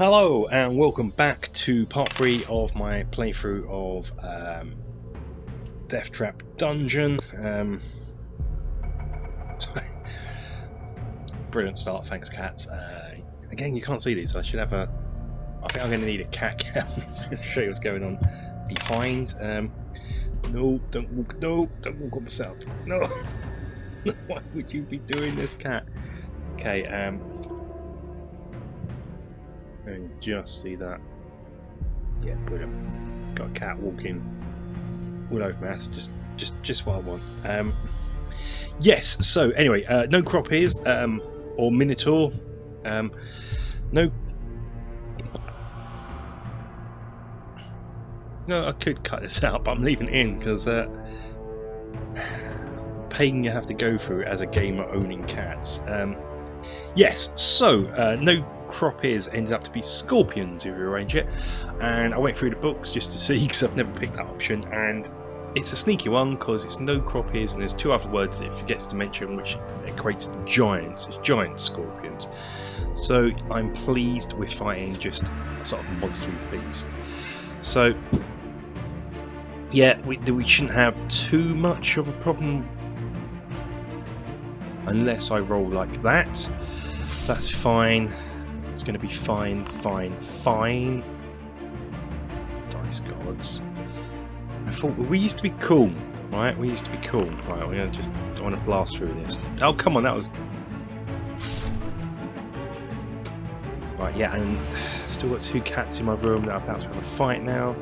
Hello and welcome back to part 3 of my playthrough of Deathtrap Dungeon. Brilliant start, thanks cats. Again, you can't see these, so I should have a... I think I'm going to need a cat cam to show you what's going on behind. No, don't walk on myself. No! Why would you be doing this, cat? Okay, and just see that. Yeah, brilliant. Got a cat walking all over me. That's just what I want. Yes. So anyway, no crop ears or minotaur. No. No, I could cut this out, but I'm leaving it in because pain you have to go through as a gamer owning cats. Yes. So no crop ears ended up to be scorpions if you arrange it, and I went through the books just to see because I've never picked that option, and it's a sneaky one because it's no crop ears and there's two other words that it forgets to mention, which equates to giants. It's giant scorpions. So I'm pleased with fighting just a sort of monster beast. So yeah, we shouldn't have too much of a problem unless I roll like that. That's fine. It's going to be fine. Dice gods. I thought we used to be cool, right? We used to be cool. Right, we're going to I want to blast through this. Oh, come on, that was... Right, yeah, and still got two cats in my room that are about to have a fight now.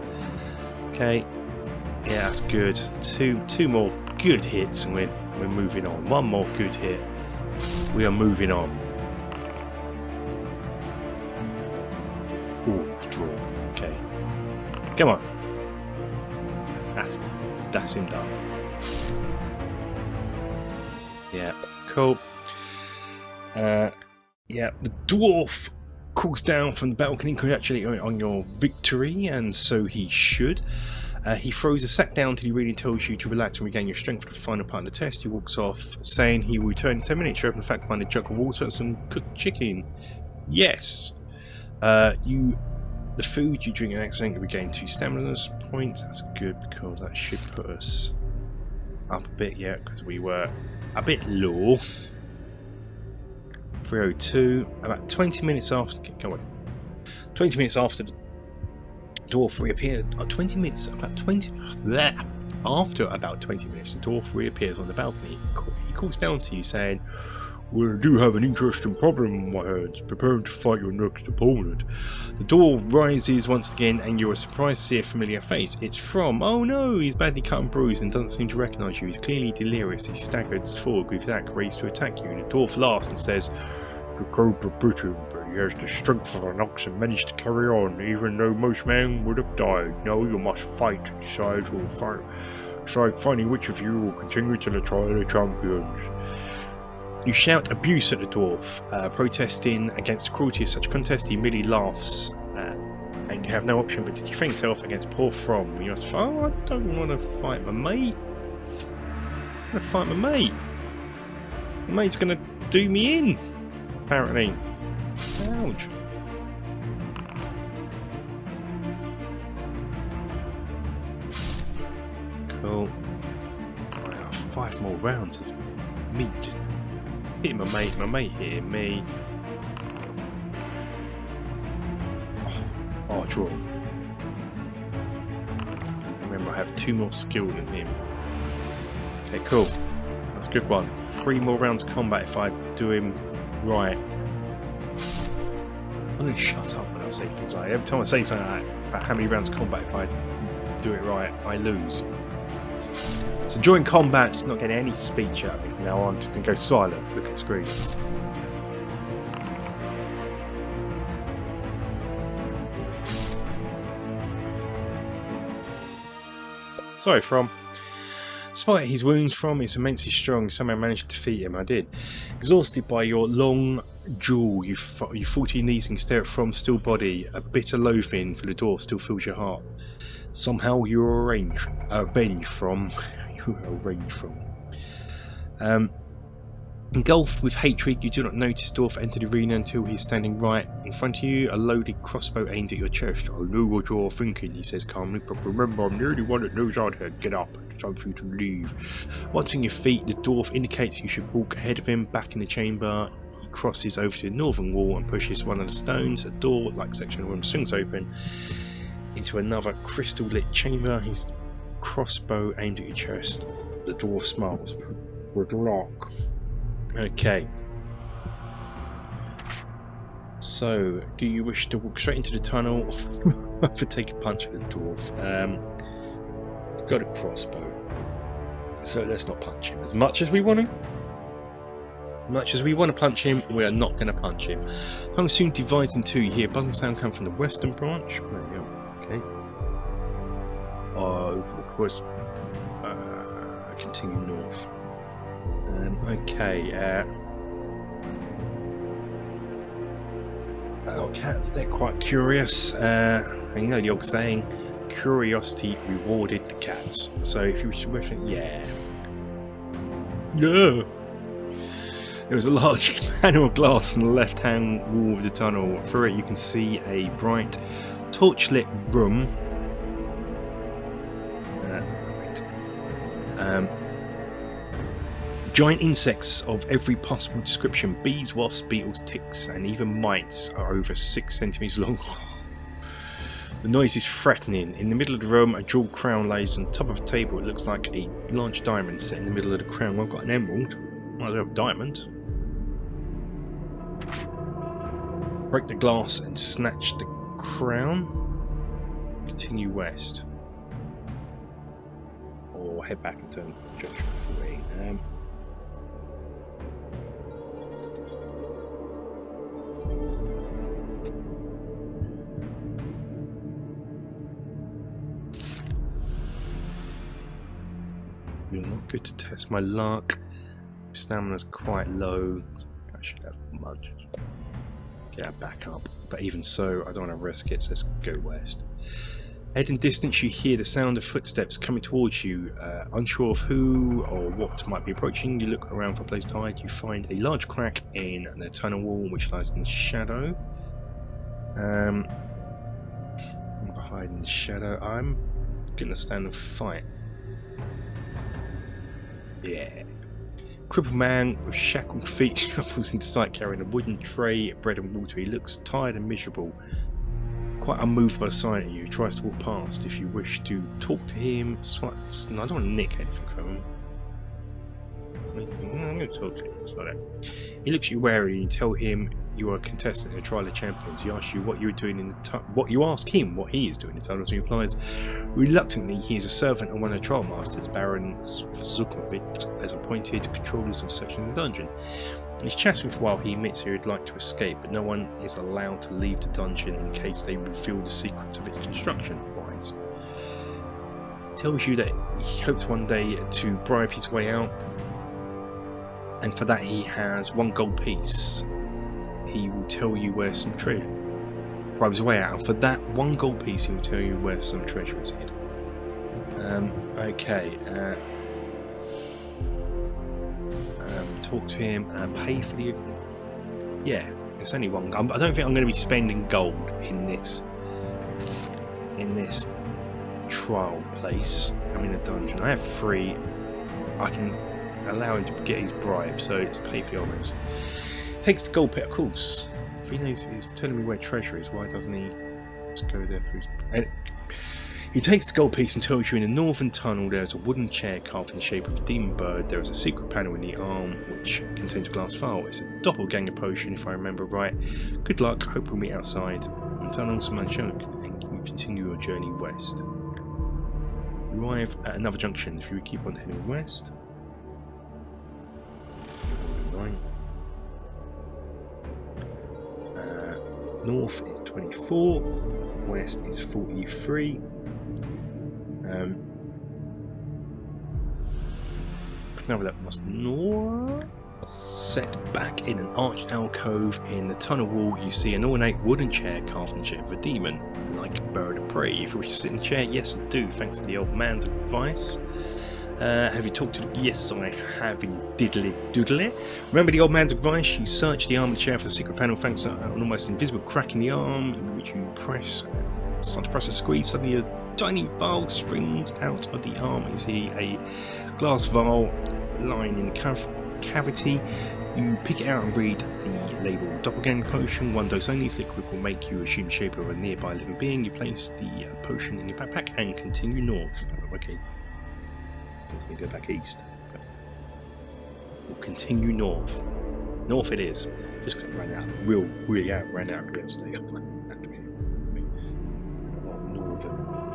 Okay. Yeah, that's good. Two more good hits and we're moving on. One more good hit. We are moving on. Ooh, draw. Okay. Come on. That's him done. Yeah, cool. Yeah, the dwarf calls down from the balcony, congratulating on your victory, and so he should. He throws a sack down till he really tells you to relax and regain your strength for the final part of the test. He walks off, saying he will return in 10 minutes. You have in fact find a jug of water and some cooked chicken. Yes. The food you drink an excellent, you regain 2 stamina points. That's good because that should put us up a bit, yeah, because we were a bit low. 302. About 20 minutes after. Go on. 20 minutes after the dwarf reappeared. After about 20 minutes, the dwarf reappears on the balcony. He calls down to you, saying, "Well, I do have an interesting problem on my hands, preparing to fight your next opponent." The door rises once again and you are surprised to see a familiar face. It's from... Oh no, he's badly cut and bruised and doesn't seem to recognise you. He's clearly delirious. He staggers forward with his axe raised to attack you, and the dwarf laughs and says, "The cobra bit him, but he has the strength of an ox and managed to carry on, even though most men would have died. No, you must fight. Decide finally which of you will continue to the trial of champions." You shout abuse at the dwarf, protesting against the cruelty of such a contest. He merely laughs, and you have no option but to defend yourself against poor From. You must fight. Oh, I don't want to fight my mate. I'm going to fight my mate. My mate's going to do me in, apparently. Ouch. Cool. Wow, 5 more rounds of me just hitting my mate hitting me. Oh, draw. Remember, I have 2 more skill than him. Okay, cool. That's a good one. 3 more rounds of combat if I do him right. I'm going to shut up when I say things like that. Every time I say something like that, about how many rounds of combat, if I do it right, I lose. So during combat, it's not getting any speech out of me from now on. I'm just going to go silent, look at the screen. Sorry, From. Despite his wounds, From is immensely strong. Somehow managed to defeat him. I did. Exhausted by your long duel, you fall to your knees and stare at From's still body. A bitter loathing for the dwarf still fills your heart. Somehow you're avenged from. Engulfed with hatred, you do not notice Dwarf enter the arena until he is standing right in front of you, a loaded crossbow aimed at your chest. I know what you're thinking, he says calmly, but remember, I'm the only one that knows how to get up. It's time for you to leave. Once on your feet, the Dwarf indicates you should walk ahead of him back in the chamber. He crosses over to the northern wall and pushes one of the stones. A door, like section of the room, swings open into another crystal-lit chamber. His crossbow aimed at your chest. The Dwarf smiles. Good luck. Okay. So, do you wish to walk straight into the tunnel or take a punch at the Dwarf? Got a crossbow. So let's not punch him. As much as we want to. Much as we want to punch him, we are not going to punch him. Tunnel soon divides in two. You hear a buzzing sound come from the western branch. There we go. Okay. Of course, continue north. Okay. Cats, they're quite curious. You know the old saying, curiosity rewarded the cats. So if you wish to yeah. Yeah. There was a large panel of glass on the left-hand wall of the tunnel. Through it you can see a bright, torch-lit room. Giant insects of every possible description, bees, wasps, beetles, ticks, and even mites are over 6 centimeters long. The noise is threatening. In the middle of the room, a jeweled crown lays on top of a table. It looks like a large diamond set in the middle of the crown. Well, I've got an emerald. Might as well have a diamond. Break the glass and snatch the crown. Continue west. Or head back and turn junction 3. You're not good to test my luck. Stamina's quite low. I should have much. Get that back up. But even so, I don't want to risk it, so let's go west. Heading distance, you hear the sound of footsteps coming towards you. Unsure of who or what might be approaching, you look around for a place to hide. You find a large crack in the tunnel wall, which lies in the shadow. Hide in the shadow. I'm gonna stand and fight. Yeah. Crippled man with shackled feet shuffles into sight carrying a wooden tray of bread and water. He looks tired and miserable, quite unmoved by the sight of you. He tries to walk past. If you wish to talk to him, no, I don't want to nick anything from him. I'm going to talk to him. Sorry. He looks at you warily and you tell him you are a contestant in a trial of champions. He asks you what you are doing in the what you ask him what he is doing in the tunnels. He replies reluctantly he is a servant and one of the trial masters. Baron Zukovit has appointed controllers of section of the dungeon. He's chatting for a while. He admits he would like to escape, but no one is allowed to leave the dungeon in case they reveal the secrets of its construction. Wise. Tells you that he hopes one day to bribe his way out, and for that he has 1 gold piece. He will tell you where some treasure bribes his way out, and for that 1 gold piece he will tell you where some treasure is hid. Okay. Talk to him and pay for the. Yeah, it's only 1 gold. I don't think I'm going to be spending gold in this trial place. I'm in a dungeon. I have 3. I can allow him to get his bribe, so it's pay for the honours. Takes the gold pit, of course. If he knows he's telling me where treasure is, why doesn't he just go there for his. He takes the gold piece and tells you in the northern tunnel there is a wooden chair carved in the shape of a demon bird. There is a secret panel in the arm which contains a glass vial. It's a doppelganger potion, if I remember right. Good luck, hope we'll meet outside. In the tunnels, and you continue your journey west. You arrive at another junction. If you would keep on heading west. North is 24, west is 43. Now that must north. Set back in an arched alcove in the tunnel wall, you see an ornate wooden chair carved in the shape of a demon, like a bird of prey. If you wish to sit in the chair, yes I do, thanks to the old man's advice. Have you talked to... Yes, I have in diddly doodly. Remember the old man's advice? You search the arm of the chair for a secret panel thanks to an almost invisible crack in the arm, which you press. Start to press a squeeze, suddenly a tiny vial springs out of the arm. You see a glass vial lying in the cavity. You pick it out and read the label Doppelganger Potion, 1 dose only. This liquid will make you assume the shape of a nearby living being. You place the potion in your backpack and continue north. Okay. Let's go back east. We'll continue north. North it is. Just because I ran out. Really ran out of real estate.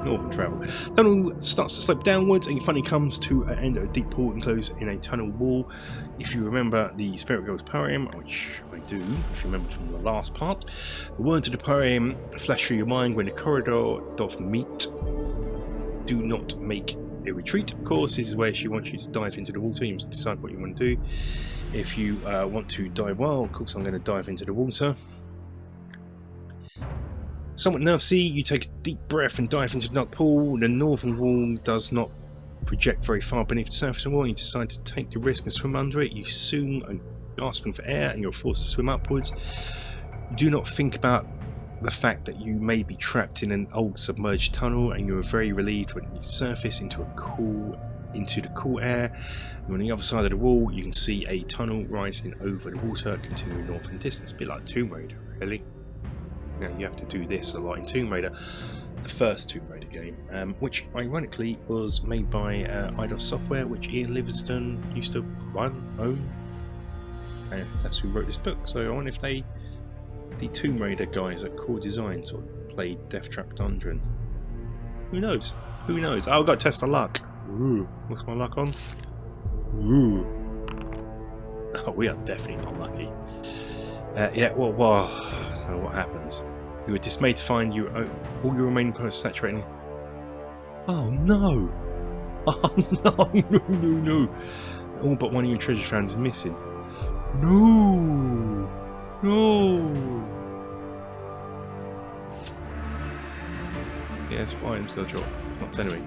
Northern travel. Tunnel starts to slope downwards and you finally comes to an end of a deep pool enclosed in a tunnel wall. If you remember the Spirit Girl's poem, which I do, if you remember from the last part, the words of the poem flash through your mind when the corridor doth meet. Do not make a retreat. Of course, this is where she wants you to dive into the water. You must decide what you want to do. If you want to dive well, of course I'm going to dive into the water. Somewhat nervously, you take a deep breath and dive into the dark pool. The northern wall does not project very far beneath the surface of the wall. You decide to take the risk and swim under it. You soon are gasping for air and you're forced to swim upwards. You do not think about the fact that you may be trapped in an old submerged tunnel, and you are very relieved when you surface into the cool air. And on the other side of the wall, you can see a tunnel rising over the water, continuing north in distance. A bit like Tomb Raider, really. Now you have to do this a lot in Tomb Raider, the first Tomb Raider game, which ironically was made by IDOS Software, which Ian Livingstone used to own, and that's who wrote this book. So I wonder if the Tomb Raider guys at Core Design sort of played Deathtrap Dungeon. Who knows? Who knows? Oh, I've got to test our luck. Ooh, what's my luck on? Ooh. Oh, we are definitely not lucky. Yeah, well, so what happens? You were dismayed to find all your remaining posts saturating. Oh no! Oh no! All but one of your treasure found is missing. No! Yes, why I'm still dropped. It's not telling me.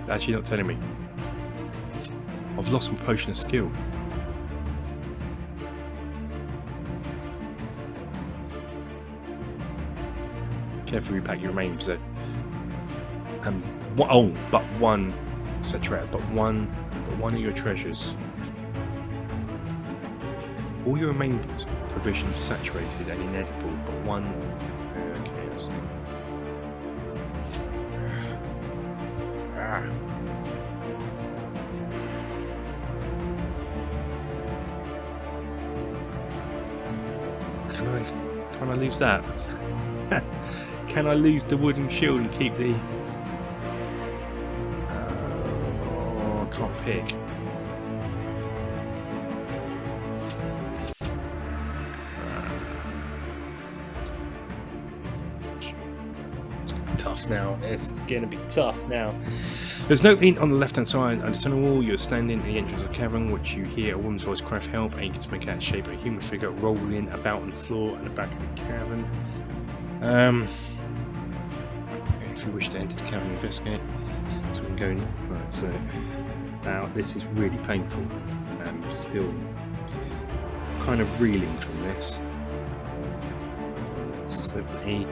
It's actually not telling me. I've lost my potion of skill. Carefully repack your remains. So, but one saturated. But one of your treasures. All your remaining provisions saturated and inedible, but one. Okay, let's see. Can I lose that? Can I lose the wooden shield and keep the... I can't pick. It's going to be tough now. This is going to be tough now. There's an opening on the left hand side of the tunnel wall. You're standing at the entrance of the cavern, which you hear a woman's voice cry for help, and you can make out the shape of a human figure rolling about on the floor at the back of the cavern. If you wish to enter the cavern and investigate, so we can go in. Right, so now this is really painful. I'm still kind of reeling from this. 70.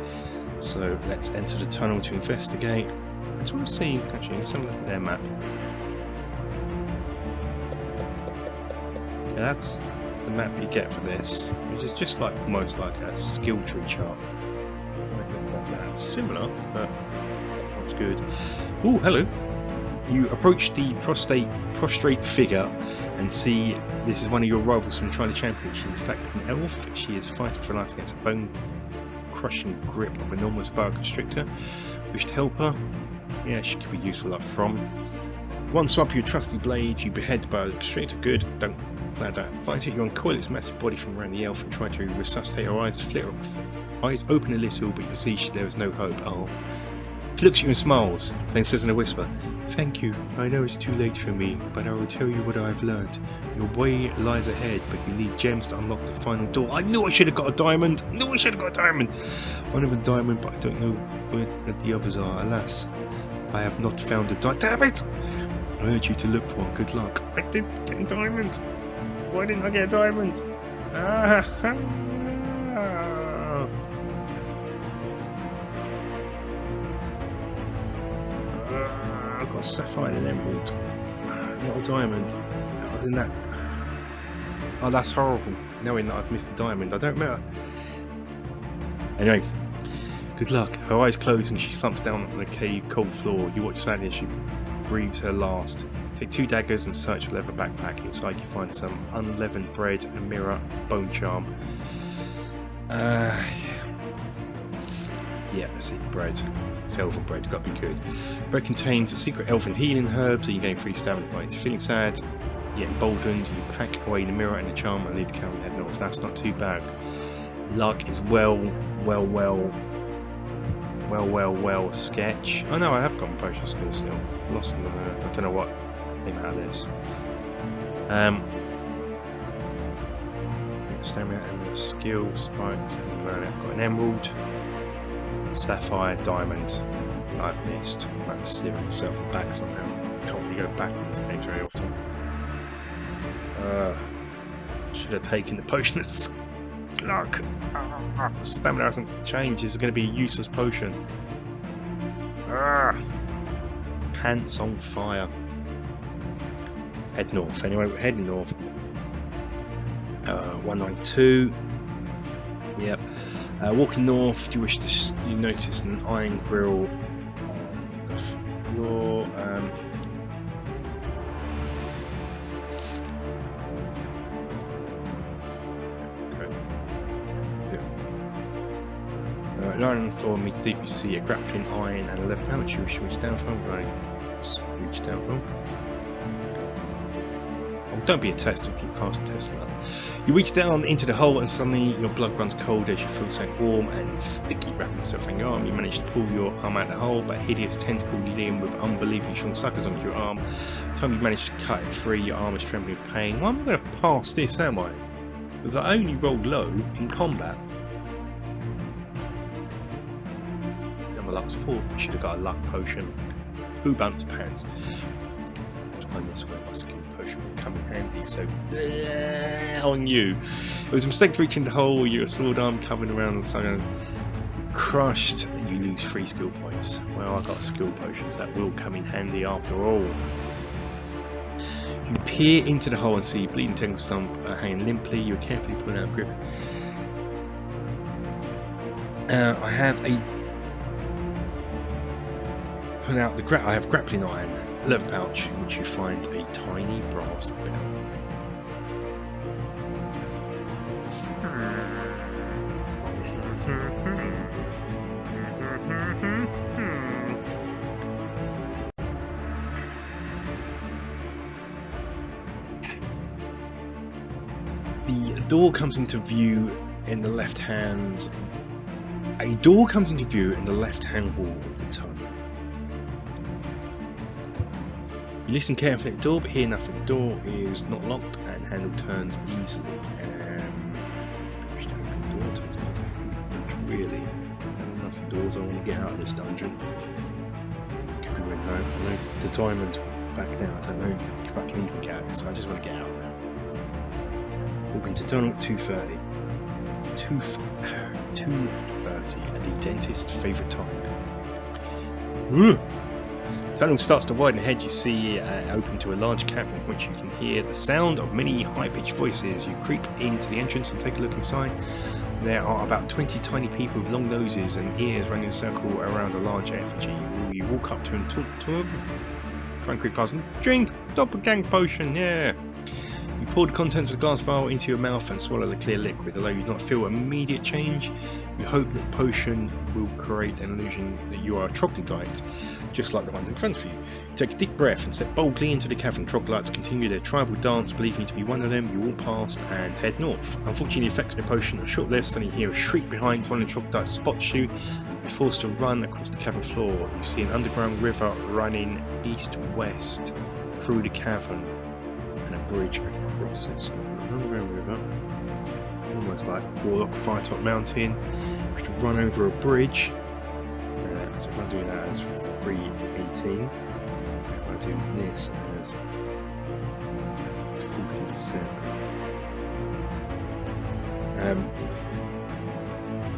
So let's enter the tunnel to investigate. I just want to see, actually, let's have a look at their map. Yeah, that's the map you get for this, which is just like almost like a skill tree chart. Looks like that. Similar, but that's good. Oh, hello. You approach the prostrate figure and see this is one of your rivals from China Champion. She's in fact an elf. She is fighting for life against a bone-crushing grip of an enormous boa constrictor. Wish to help her? Yeah, she could be useful up from. One swipe of your trusty blade, you behead the boa constrictor. Good. Don't let that fight it. You uncoil its massive body from around the elf and try to resuscitate her eyes. Flitter. Eyes open a little, but you see there is no hope. Oh. She looks at you and smiles, then says in a whisper, "Thank you. I know it's too late for me, but I will tell you what I've learned. Your way lies ahead, but you need gems to unlock the final door." I knew I should have got a diamond! I knew I should have got a diamond! One of a diamond, but I don't know where the others are, alas. I have not found a diamond. Damn it! I urge you to look for one. Good luck. I didn't get a diamond. Why didn't I get a diamond? I've got a sapphire and an emerald. Not a diamond. I was in that. Oh, that's horrible. Knowing that I've missed the diamond. I don't matter. Anyway, good luck. Her eyes close and she slumps down on the cave cold floor. You watch sadly as she breathes her last. Take 2 daggers and search a leather backpack. Inside you find some unleavened bread, a mirror, bone charm. Yeah, let's see, bread. It's elven bread, gotta be good. Bread contains a secret elven healing herb, so you gain 3 stamina points. Feeling sad, yet emboldened, you pack away the mirror and the charm and lead the caravan head north. That's not too bad. Luck is well sketch. Oh no, I have got my potion skills still. Lost them, I don't know what came out of this. Stamina and the skill spike. I've got an emerald, sapphire, diamond. I've missed. I have to steer myself back somehow. Can't really go back in this game very often. Should have taken the potion of luck. Stamina hasn't changed. This is going to be a useless potion. Pants on fire. Head north. Anyway, we're heading north. 192. Yep. Walking north, you notice an iron grill on the floor. An iron floor meets deep. You see a grappling iron and a leather pouch. You should reach down from. Right. Let's reach down from. Oh, don't be a tester. Pass the test now. You reach down into the hole and suddenly your blood runs cold as you feel something warm and sticky wrapping itself around your arm. You manage to pull your arm out of the hole, but a hideous tentacle limb with unbelievably strong suckers onto your arm. By the time you manage to cut it free, your arm is trembling with pain. Why am I going to pass this, am I? Because I only rolled low in combat. My luck's 4. Should have got a luck potion. Who bunts pants? Find this way. My skill potion will come in handy. So on you. It was a mistake to reach in the hole. Your sword arm covered around the sun. Crushed. You lose 3 skill points. Well, I got skill potions that will come in handy after all. You peer into the hole and see a bleeding tentacle stump hanging limply. You're carefully pulling out grip. I have a. Out the I have grappling iron, leather pouch, in which you find a tiny brass bell. The door comes into view in the left hand. A door comes into view in the left-hand wall of the tunnel. You listen carefully at the door, but hear nothing. The door is not locked and handle turns easily. The door turns easily. Really, enough doors. I want to get out of this dungeon. Could be win. No, I know the diamond's back down. I don't know if I can even get out. So I just want to get out now. Walking to tunnel 2:30. 2:30. The dentist's favourite time. The tunnel starts to widen ahead. You see open to a large cavern from which you can hear the sound of many high-pitched voices. You creep into the entrance and take a look inside. There are about 20 tiny people with long noses and ears running in a circle around a large effigy. You walk up to and talk to them. Try and creep past them. Drink! Doppelgang potion, yeah! You pour the contents of the glass vial into your mouth and swallow the clear liquid. Although you do not feel immediate change, you hope that the potion will create an illusion that you are a troglodyte, just like the ones in front of you. You take a deep breath and step boldly into the cavern. Troglodytes continue their tribal dance, believing you to be one of them. You walk past and head north. Unfortunately, the effects of the potion are short-lived, and you hear a shriek behind. One of the troglodytes spots you. You're forced to run across the cavern floor. You see an underground river running east-west through the cavern and a bridge across it. So an underground river, almost like Warlock Firetop Mountain. You have to run over a bridge. So if I do that as 318, if I do this as 47, I'm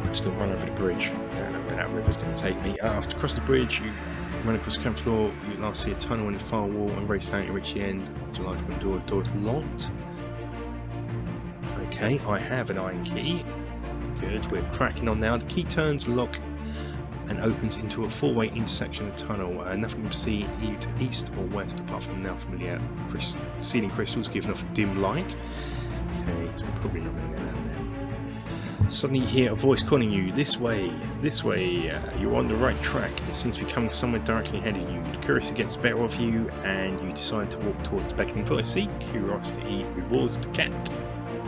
just going to run over the bridge, and where that river's going to take me. After cross the bridge, you run across the camp floor, you last see a tunnel on the far wall, and race down to reach the end. The large wooden door, the door is locked. Okay, I have an iron key. Good, we're cracking on now. The key turns, lock, and opens into a four-way intersection of the tunnel. Nothing to see either to east or west apart from the now familiar ceiling crystals giving off a dim light. Okay, so we're probably not going to go down there. Suddenly you hear a voice calling you, this way, you're on the right track. It seems to be coming somewhere directly ahead of you. Curiosity gets the better of you and you decide to walk towards the beckoning voice. See, curiosity rewards the cat.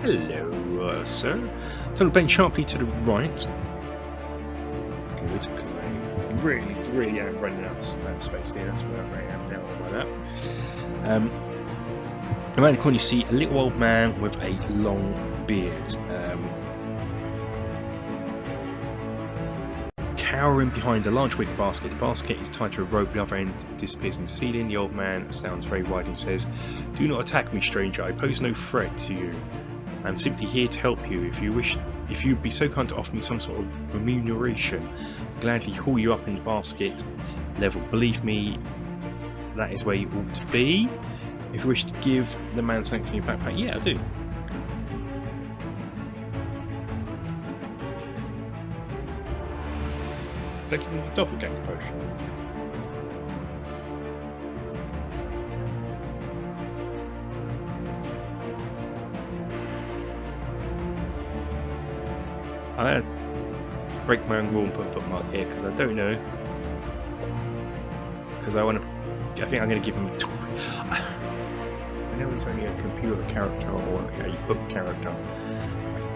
Hello, sir. Tunnel bend sharply to the right. Good, because I really am running out of space here. That's where I am now like that. Around the corner you see a little old man with a long beard. Cowering behind a large wicker basket. The basket is tied to a rope, the other end disappears in the ceiling. The old man sounds very wide and says, "Do not attack me, stranger. I pose no threat to you. I'm simply here to help you. If you'd be so kind to offer me some sort of remuneration, I'd gladly haul you up in the basket level. Believe me, that is where you ought to be. If you wish to give the man something from your backpack," yeah, I do. Look at the doppelganger potion. I'm going to break my own rule and put a bookmark here because I don't know. Because I want to. I think I'm going to give him a toy. I know it's only a computer character or a book character.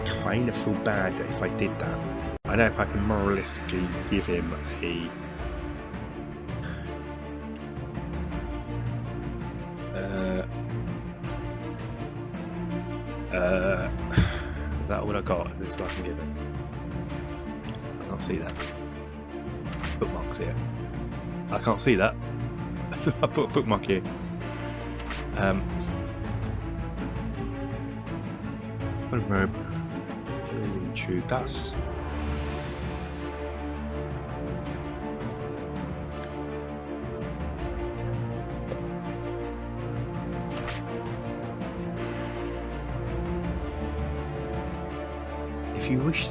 I kind of feel bad that if I did that. I don't know if I can moralistically give him a. Is that all I got? Is this what I can give him? I can't see that. Bookmarks here. I can't see that. I put a bookmark here. Das. If you wish.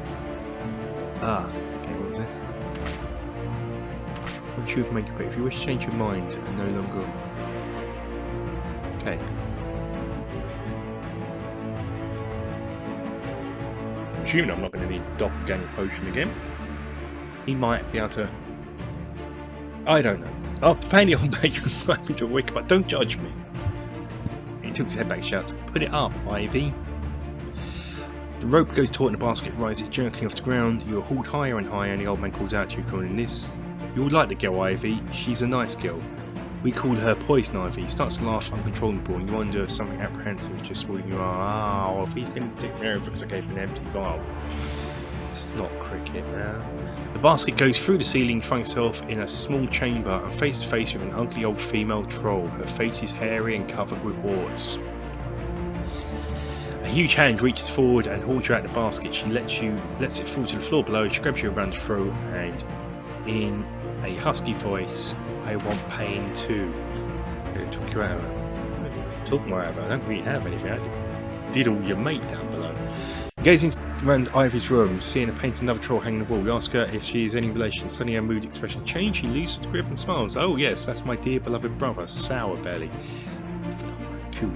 Okay, what was it? Once you have made your pick, if you wish to change your mind and no longer. Okay. I'm assuming I'm not going to need doppelganger potion again. He might be able to. I don't know. Oh, playing the old man, you can find me to wake up. Don't judge me. He took his head back and shouts, "Put it up, Ivy." The rope goes taut and the basket rises jerking off the ground. You are hauled higher and higher and the old man calls out to you, calling this. You would like the girl, Ivy. She's a nice girl. We call her Poison Ivy. He starts to laugh uncontrollable and you wonder if something apprehensive is just swallowing you are. Oh, if he's going to take me over because I gave him an empty vial. It's not cricket, man. The basket goes through the ceiling, finds itself in a small chamber and face to face with an ugly old female troll. Her face is hairy and covered with warts. A huge hand reaches forward and hauls you out of the basket. She lets it fall to the floor below, she grabs you around the throat and in a husky voice, "I want pain too." I'm going to talk you out of it. Talk more out of it. I don't really have anything. I diddle your mate down below. Gazing around Ivy's room, seeing a painted another troll hanging on the wall, you ask her if she is any relation. Suddenly her mood expression changes, she loses her grip and smiles. "Oh yes, that's my dear beloved brother, Sour Belly." Cool.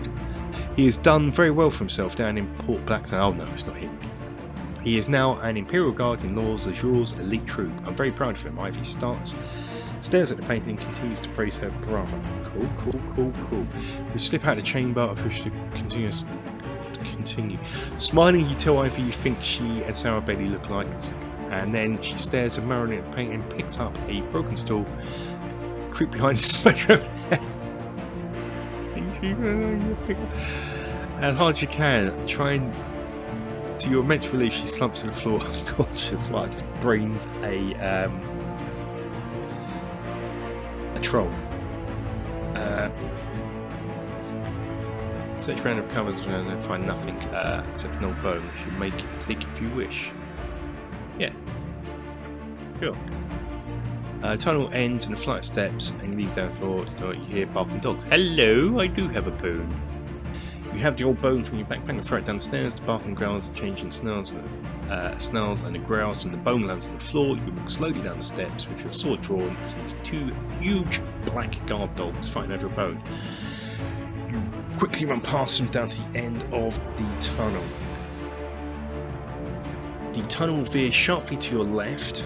He has done very well for himself down in Port Blacktown. Oh no, it's not him. He is now an Imperial Guard in Lord Azure's elite troop. I'm very proud of him. Ivy stares at the painting and continues to praise her brother. Cool. We slip out of the chamber of which to continue. Smiling, you tell Ivy you think she and Sour Belly look like, and then she stares admiringly at the painting and picks up a broken stool, creep behind the spectrum. As hard as you can, trying to your immense relief, she slumps to the floor unconscious. Well, I just brained a patrol. Search around the covers and find nothing except an old bone, which you take if you wish. Yeah. Sure. Tunnel ends in a flight of steps and you lead down the floor. You hear barking dogs. Hello, I do have a bone. You have the old bone from your backpack and throw it downstairs. The barking growls changing snarls and the growls when the bone lands on the floor. You walk slowly down the steps with your sword drawn and sees two huge black guard dogs fighting over a bone. You quickly run past them down to the end of the tunnel. The tunnel veers sharply to your left.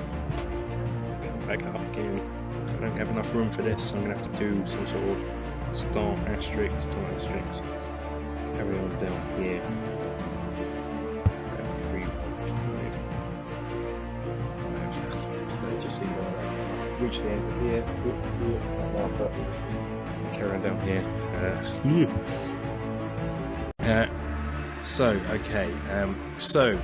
Back up again. I don't have enough room for this, so I'm going to have to do some sort of start asterisk. Carry on down here. 3, 4, 5. Just see that. Reach the end of here. But carry on down here. So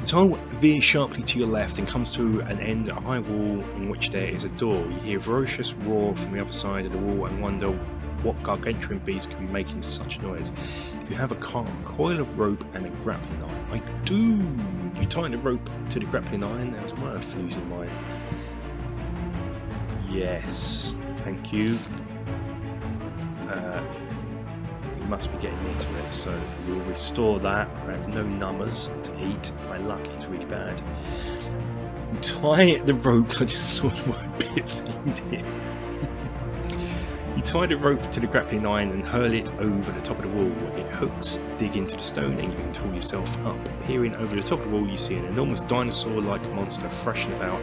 the tunnel veers sharply to your left and comes to an end at a high wall in which there is a door. You hear a ferocious roar from the other side of the wall and wonder what gargantuan beast could be making such noise. If you have a coil of rope and a grappling iron, I do. You tie the rope to the grappling iron. That was worth losing mine. Yes, thank you. We must be getting near to it, so we'll restore that. I have no numbers to eat. My luck is really bad. Tie the rope. I just saw the word bit thing here. You tie the rope to the grappling iron and hurl it over the top of the wall. It hooks dig into the stone and you can pull yourself up. Peering over the top of the wall, you see an enormous dinosaur-like monster thrashing about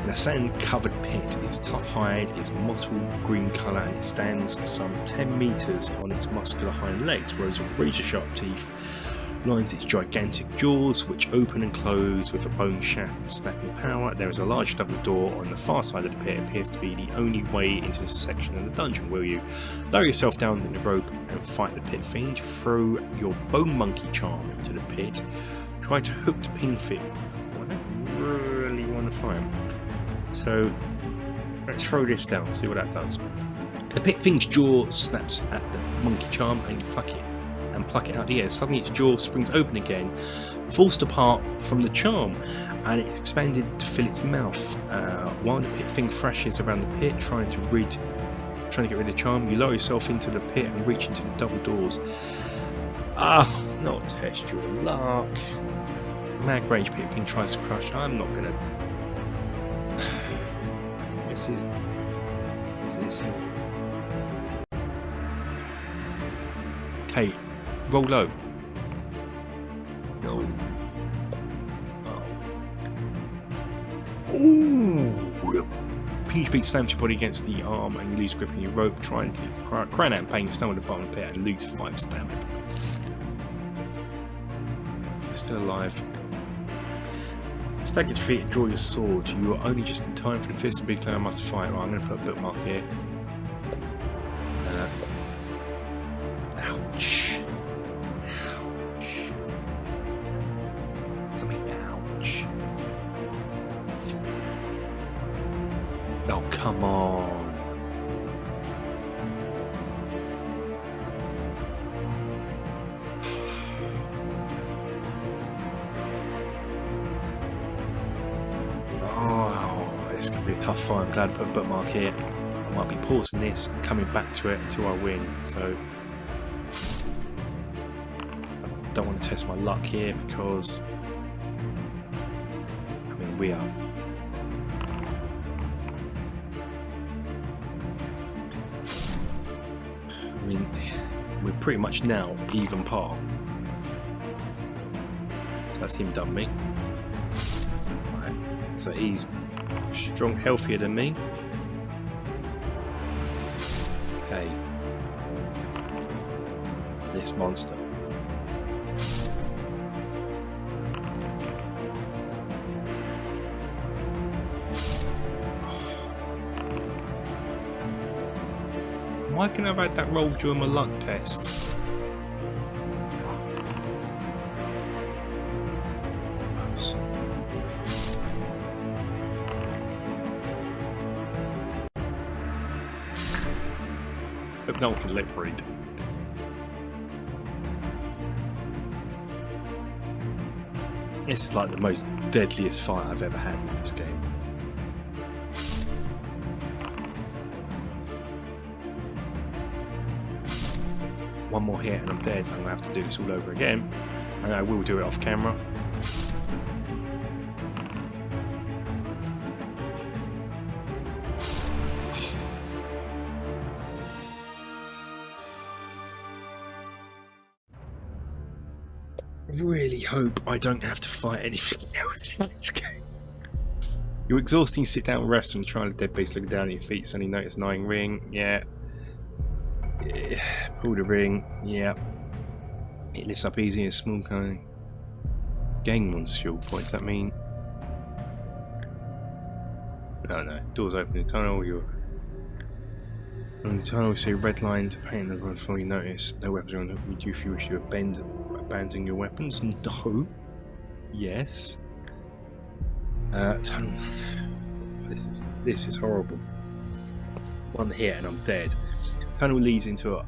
in a sand-covered pit. Its tough hide is mottled green colour and it stands some 10 metres on its muscular hind legs. Rows of razor-sharp teeth lines its gigantic jaws, which open and close with a bone shaft snapping power. There is a large double door on the far side of the pit. It appears to be the only way into this section of the dungeon. Will you lower yourself down in the rope and fight the pit fiend? Throw your bone monkey charm into the pit. Try to hook the pin fit. I don't really want to fight him. So let's throw this down, see what that does. The pit fiend's jaw snaps at the monkey charm and you pluck it out of the air. Suddenly its jaw springs open again, forced apart from the charm, and it's expanded to fill its mouth. While the pit thing thrashes around the pit, trying to get rid of the charm, you lower yourself into the pit and reach into the double doors. Not test your luck. Mag range pit thing tries to crush. I'm not gonna. This is. Okay. Roll low. No. Oh. Ooh. Huge beat slams your body against the arm and you lose grip on your rope, trying to cry out in pain. You stumble at the bottom of the pit and lose 5 stamina points. You're still alive. Stagger your feet and draw your sword. You are only just in time for the fist and big player must fight. Right, I'm going to put a bookmark here. Ouch. Oh, come on. Oh, it's going to be a tough fight. I'm glad I put a bookmark here. I might be pausing this and coming back to it until I win. So, I don't want to test my luck here because, I mean, we are. I mean, we're pretty much now even par. So that's him done me. Right. So he's strong, healthier than me. Okay. This monster. Why can I have had that roll during my luck tests? Hope no one can lip read. This is like the most deadliest fight I've ever had in this game. One more hit and I'm dead. I'm going to have to do this all over again. And I will do it off camera. I really hope I don't have to fight anything else in this game. You're exhausting, sit down and rest and try to dead base looking down at your feet. Suddenly notice an iron ring. Yeah. Pull the ring. Yeah. It lifts up easy and small kind of gang monster. What does that mean? No. Doors open in the tunnel. You're on the tunnel, so red lines paint the run before you notice. No weapons are on the if you wish to abandon your weapons. No. Yes. Tunnel. This is horrible. One hit and I'm dead. Tunnel leads into a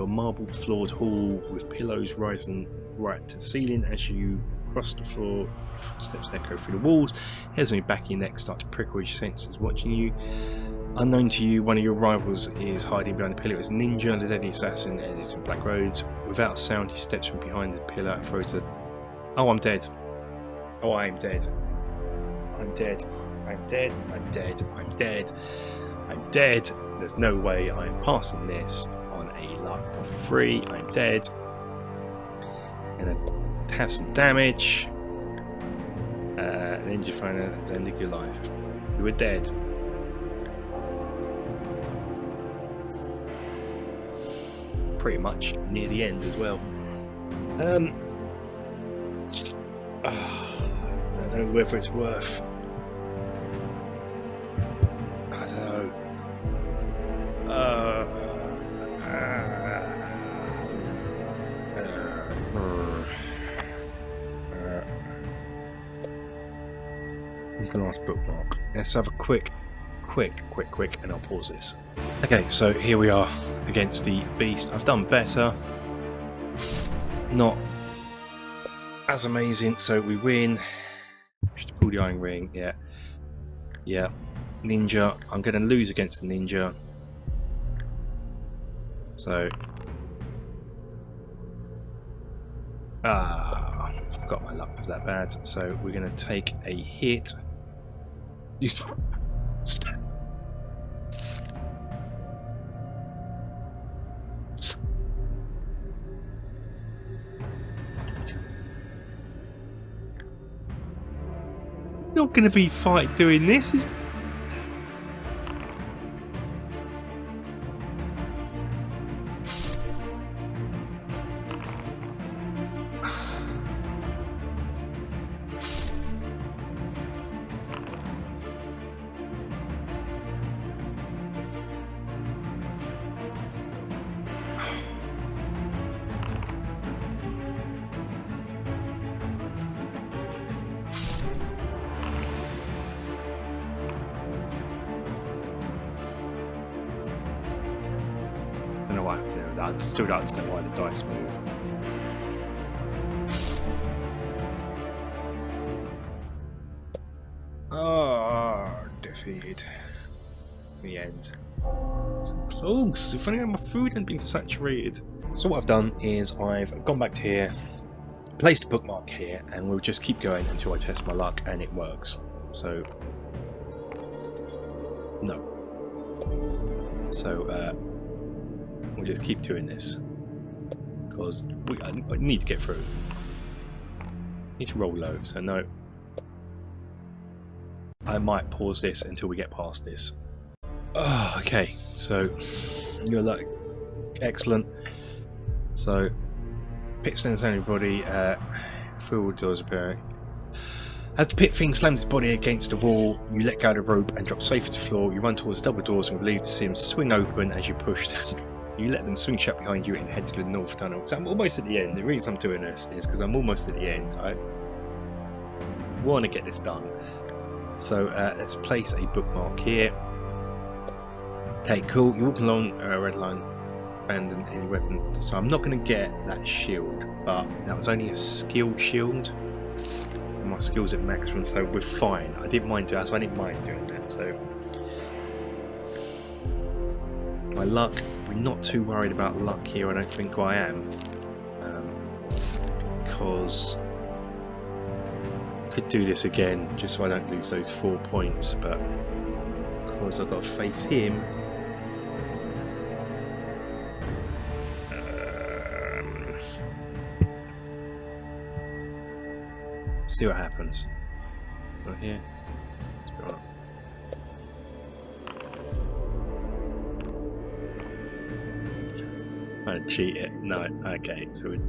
marble floored hall with pillows rising right to the ceiling. As you cross the floor, steps echo through the walls. Hairs on your back of your neck start to prickle as your senses watching you. Unknown to you, one of your rivals is hiding behind the pillar. It's a ninja, the deadly assassin, and it's in black robes. Without sound, he steps from behind the pillar and throws a... Oh, I'm dead. Oh, I am dead. I'm dead. I'm dead. I'm dead. I'm dead. I'm dead. There's no way I'm passing this on a luck of 3. I'm dead. Gonna have some damage. And then you find out at the end of your life. You were dead. Pretty much near the end as well. I don't know whether it's worth. I don't know. Last bookmark. Let's have a quick, and I'll pause this. Okay, so here we are against the beast. I've done better. Not as amazing, so we win. Just pull the iron ring. Yeah. Ninja. I'm going to lose against the ninja. So. I forgot my luck was that bad. So we're going to take a hit. Stop. Not going to be fight doing this, is I still don't understand why the dice move. Defeated. The end. So close. If only my food hadn't been saturated. So what I've done is I've gone back to here, placed a bookmark here, and we'll just keep going until I test my luck and it works. So no. So we'll just keep doing this because I need to get through. Need to roll low, so no. I might pause this until we get past this. Oh, okay, so you're like excellent. So pit stands on your body, full doors appear. As the pit thing slams its body against the wall, you let go of the rope and drop safe to the floor. You run towards the double doors and believe to see them swing open as you push them. You let them swing shut behind you and head to the north tunnel. So I'm almost at the end. The reason I'm doing this is because I'm almost at the end. I want to get this done. So let's place a bookmark here. Okay, cool. You walk along a red line abandon any weapon. So I'm not going to get that shield, but that was only a skill shield. And my skill's at maximum, so we're fine. I didn't mind doing that, so I didn't mind doing that. So my luck, we're not too worried about luck here. I don't think I am, because I could do this again just so I don't lose those 4 points, but because I've got to face him. See what happens. Right here. Let's go up. Trying to cheat it. No. Okay. So we.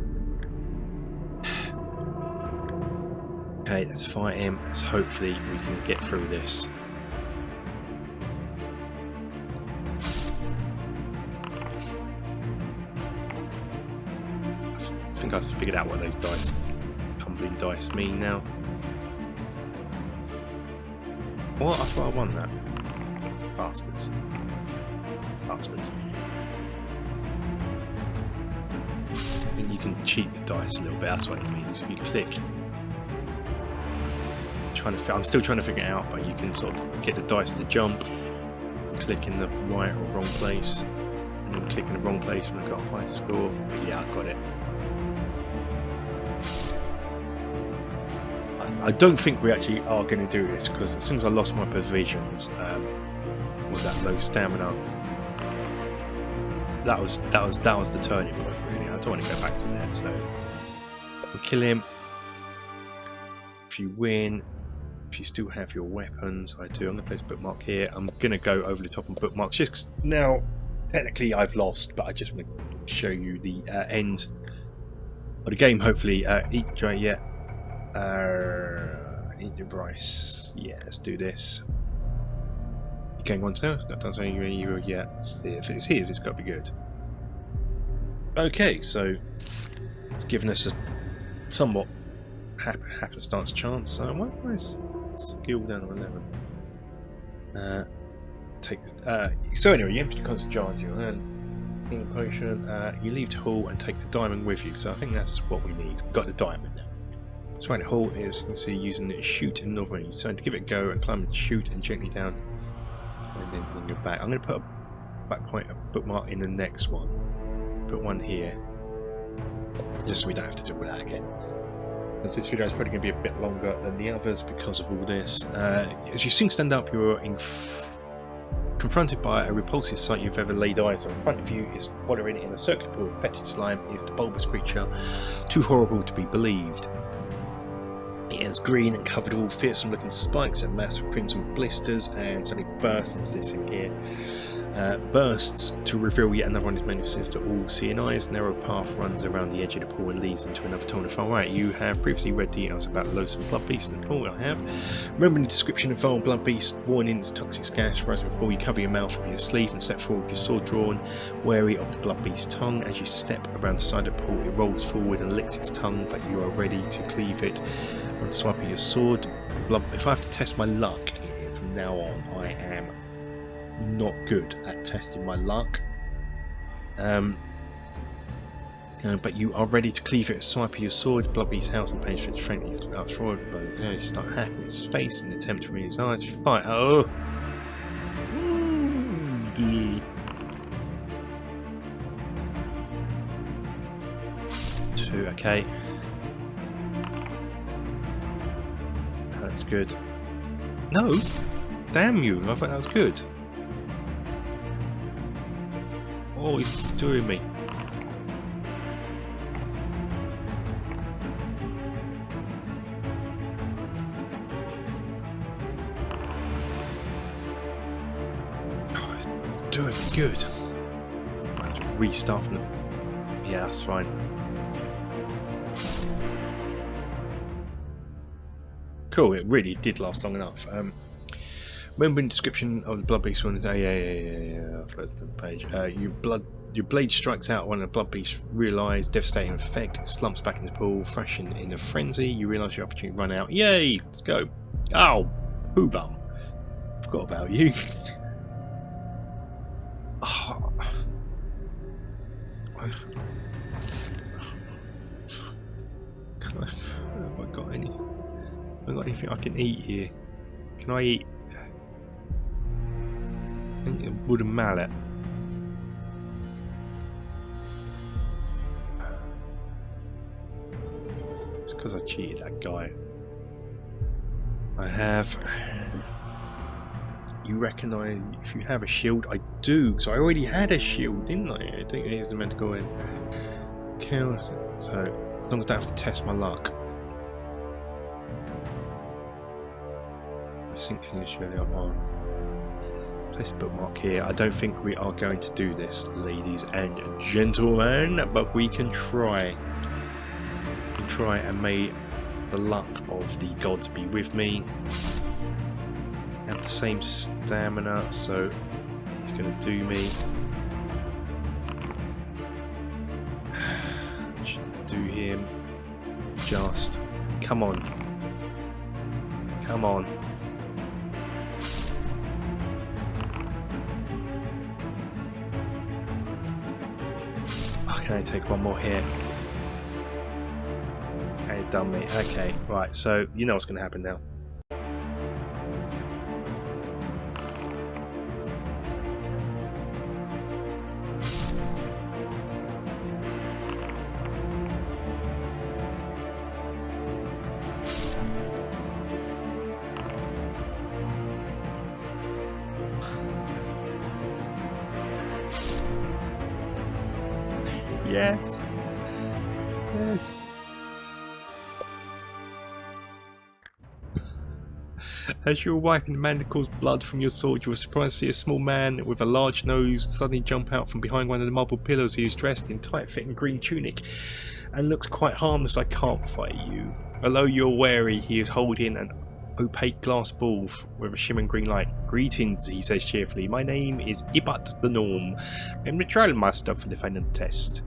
Okay. Let's fight him. Let's hopefully we can get through this. I think I figured out what those dice. Dice mean now. What? I thought I won that. Bastards. Bastards. I think you can cheat the dice a little bit, that's what it means. If you click. I'm still trying to figure it out, but you can sort of get the dice to jump, click in the right or wrong place, and then click in the wrong place when I got a high score. Yeah, I got it. I don't think we actually are going to do this, because as soon as I lost my provisions with that low stamina, that was the turning point. Really, I don't want to go back to there. So we'll kill him. If you win, if you still have your weapons, I do. I'm going to place a bookmark here. I'm going to go over the top on bookmarks just 'cause now technically I've lost, but I just want to show you the end of the game. Hopefully, yeah. I need your Bryce. Yeah, let's do this. You going on to? That doesn't you. Yeah, if it's his, it's got to be good. Okay, so it's given us a somewhat happenstance chance. Why is my skill down to 11? So anyway, you empty the constant charge you earn. Healing potion. You leave the hall and take the diamond with you. So I think that's what we need. We've got the diamond now. So right, the hall is, you can see, using the shoot and normal. So to give it a go and climb and shoot and gently down, and then when you're back, I'm going to put a bookmark in the next one. Put one here, just so we don't have to do that again. As this video is probably going to be a bit longer than the others because of all this. As you soon stand up, you're confronted by a repulsive sight you've ever laid eyes on. In front of you is wallowing in a circular pool of infected slime. Is the bulbous creature too horrible to be believed? It is green and covered with all fearsome looking spikes and massive crimson blisters, and suddenly bursts this in here. Bursts to reveal yet another one of his menaces to all seeing eyes. Narrow path runs around the edge of the pool and leads into another tunnel far right. You have previously read details about loathsome blood beasts in the pool. I have. Remember the description of vile blood beast, warning its toxic gas rising before you cover your mouth with your sleeve and step forward with your sword drawn, wary of the blood beast's tongue. As you step around the side of the pool, it rolls forward and licks its tongue, but you are ready to cleave it and swipe your sword. If I have to test my luck here from now on, I am not good at testing my luck, but you are ready to cleave it, swipe your sword. Blobby's house and pain stretch frankly up forward, but you start hacking its face in an attempt to read his eyes. Fight! Oh, dear. 2. Okay, that's good. No, damn you! I thought that was good. Oh, he's doing me. Oh, he's doing me good. I have to restart from the... Yeah, that's fine. Cool, it really did last long enough. Remember in description of the blood beast one, yeah, first page. Your blade strikes out when the blood beast realise devastating effect. It slumps back in the pool, thrashing in a frenzy. You realise your opportunity to run out. Yay! Let's go. Ow! Hoobum. Forgot about you. Oh. Have I got any? Have I got anything I can eat here? Can I eat a wooden mallet? It's because I cheated that guy. I have. You recognise if you have a shield? I do, because I already had a shield, didn't I? I think it is meant to go in. Count. So, as long as I don't have to test my luck. I think it's really on. Place a bookmark here. I don't think we are going to do this, ladies and gentlemen, but we can try. We can try, and may the luck of the gods be with me. Have the same stamina, so he's going to do me. Should do him. Just come on, come on. Okay, take one more hit. And he's done me. Okay, right. So you know what's going to happen now. Yes. Yes. As you were wiping the mandacle's blood from your sword, you were surprised to see a small man with a large nose suddenly jump out from behind one of the marble pillars. He is dressed in tight-fitting green tunic and looks quite harmless. I can't fight you. Although you're wary, he is holding an opaque glass ball with a shimmering green light. Greetings, he says cheerfully. My name is Ibat the Norm. I'm the trial master for the final test.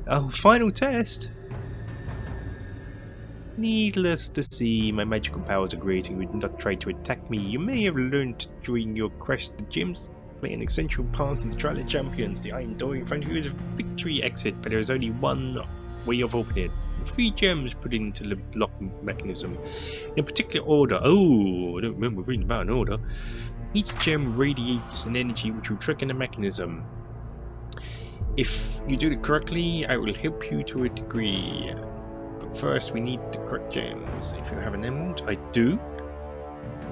Oh, final test? Needless to say, my magical powers are great and would not try to attack me. You may have learned during your quest the gems play an essential part in the trial of champions. The iron door in front of you is a victory exit, but there is only one way of opening it. 3 gems put into the lock mechanism in a particular order. Oh, I don't remember reading about an order. Each gem radiates an energy which will trigger the mechanism. If you do it correctly, I will help you to a degree. But first, we need the correct gems. If you have an emerald, I do.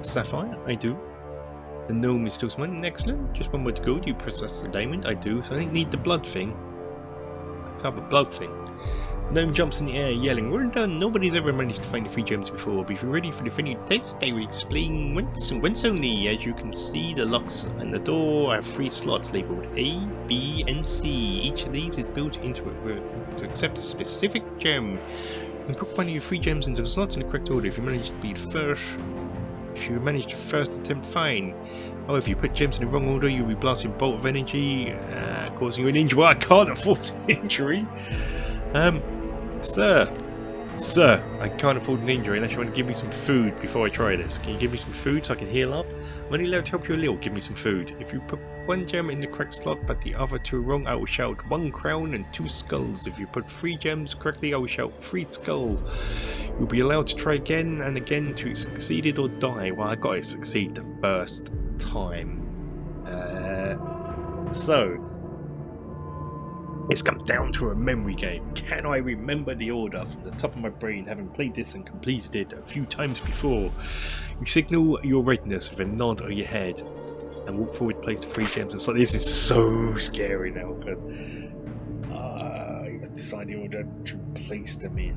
Sapphire, I do. The gnome is still smiling. Excellent. Just one more to go. Do you possess the diamond? I do. So I don't need the blood thing. Let's have a blood thing. Gnome jumps in the air, yelling, "Well done! Nobody's ever managed to find the 3 gems before. But if you're ready for the final test, I will explain whence only. As you can see, the locks and the door have 3 slots labelled A, B, and C. Each of these is built into it to accept a specific gem. You can put one of your 3 gems into the slots in the correct order. If you manage to be the first, if you manage the first attempt, fine. Oh, if you put gems in the wrong order, you'll be blasting a bolt of energy, causing you an injury. Well, I can't afford an injury. Sir, I can't afford an injury unless you want to give me some food before I try this. Can you give me some food so I can heal up? I'm only allowed to help you a little. Give me some food. If you put 1 gem in the correct slot but the other 2 wrong, I will shout 1 crown and 2 skulls. If you put 3 gems correctly, I will shout 3 skulls. You'll be allowed to try again and again to succeed it or die. Well, I got to succeed the first time. It's come down to a memory game. Can I remember the order from the top of my brain, having played this and completed it a few times before? You signal your readiness with a nod of your head and walk forward, place the 3 gems. And so this is so scary now, but you must decide the order to place them in.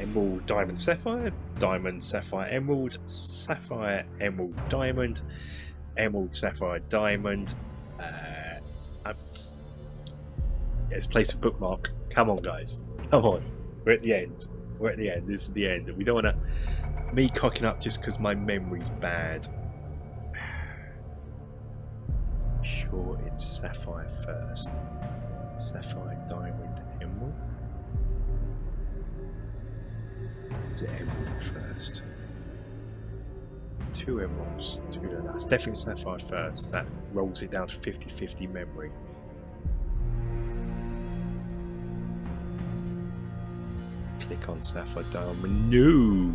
Emerald, diamond, sapphire, emerald, sapphire, emerald, diamond, emerald, sapphire, diamond. Let's place a bookmark. Come on, guys. Come on. We're at the end. We're at the end. This is the end. We don't want to... me cocking up just because my memory's bad. Sure, it's sapphire first. Sapphire, diamond, emerald. Is it emerald first? 2 emeralds. 2, that's definitely sapphire first. That rolls it down to 50-50 memory. click on Sapphire Diamond. No!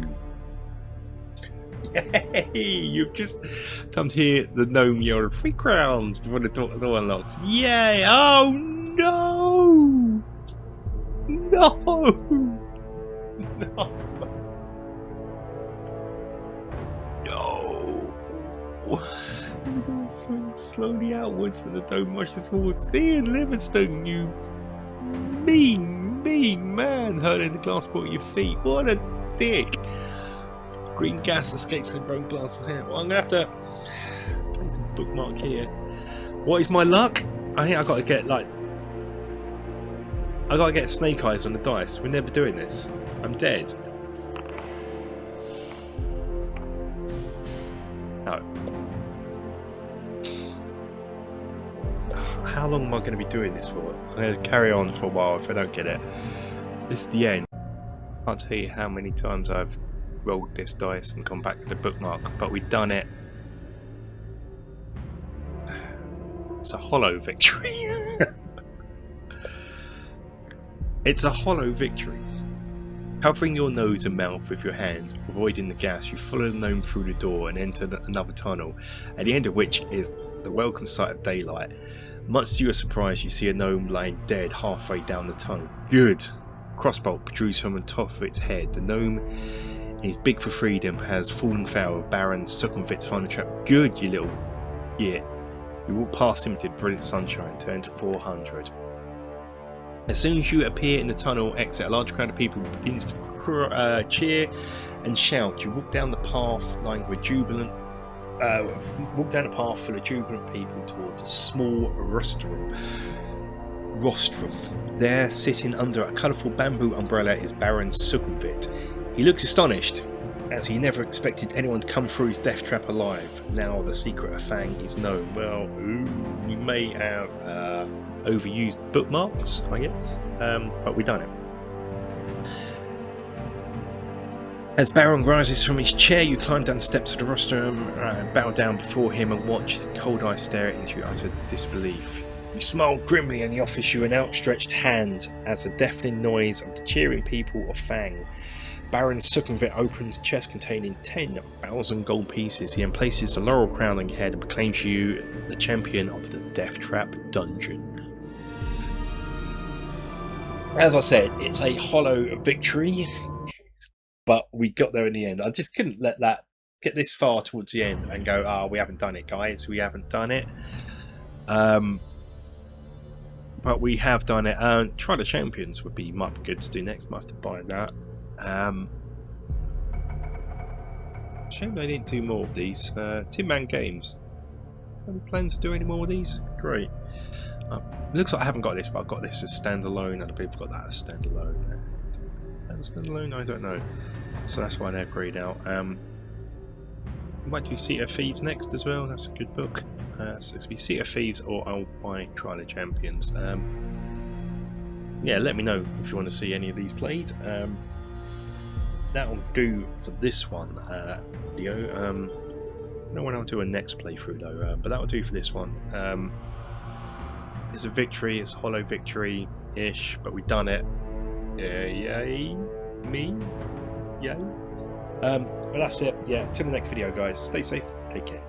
Hey, you've just come to hear the gnome yell 3 crowns before the door unlocks. Yay! Oh no! No! No! No! The door swings slowly outwards and the dome rushes forwards. Ian Livingstone, you mean man, hurling the glass ball at your feet. What a dick! Green gas escapes from broken glass of hair. Well, I'm gonna have to place a bookmark here. What is my luck? I think I gotta get snake eyes on the dice. We're never doing this. I'm dead. No. How long am I going to be doing this for? I'm going to carry on for a while if I don't get it. This is the end. I can't tell you how many times I've rolled this dice and gone back to the bookmark, but we've done it. It's a hollow victory. It's a hollow victory. Covering your nose and mouth with your hand, avoiding the gas, you follow the gnome through the door and enter another tunnel, at the end of which is the welcome sight of daylight. Much to your surprise, you see a gnome lying dead halfway down the tunnel. Good! Crossbolt protrudes from the top of its head. The gnome is big for freedom, has fallen foul of Baron Suckham-Vitt's final trap. Good, you little git. You walk past him into brilliant sunshine, turn to 400. As soon as you appear in the tunnel exit, a large crowd of people begins to cheer and shout. You walk down the path lined with jubilant full of jubilant people towards a small rostrum. There, sitting under a colourful bamboo umbrella, is Baron Suckham-Vitt. He looks astonished, as he never expected anyone to come through his death trap alive. Now the secret of Fang is known. Well, we may have overused bookmarks, I guess, but we've done it. As Baron rises from his chair, you climb down the steps of the rostrum and bow down before him and watch his cold eyes stare into your utter disbelief. You smile grimly and he offers you an outstretched hand as the deafening noise of the cheering people of Fang. Baron Suckham-Vitt opens a chest containing 10,000 gold pieces. He then places a laurel crown on your head and proclaims you the champion of the Deathtrap dungeon. As I said, it's a hollow victory, but we got there in the end. I just couldn't let that get this far towards the end and go, we haven't done it, guys. We haven't done it. But we have done it. Try the Champions might be good to do next. Might have to buy that. Shame they didn't do more of these. Tin Man Games. Any plans to do any more of these? Great. It looks like I haven't got this, but I've got this as standalone, and I believe I've got that as standalone. Is that standalone? I don't know. So that's why they're grayed out. We might do Seat of Thieves next as well. That's a good book. So it's be Seat of Thieves, or I'll buy Trial of Champions. Yeah, let me know if you want to see any of these played. That'll do for this one video. I don't know when I'll do a next playthrough though, but that'll do for this one. It's a victory, it's a hollow victory-ish, but we've done it. Yay, me, yay. But that's it. Yeah, till the next video, guys. Stay safe, take care.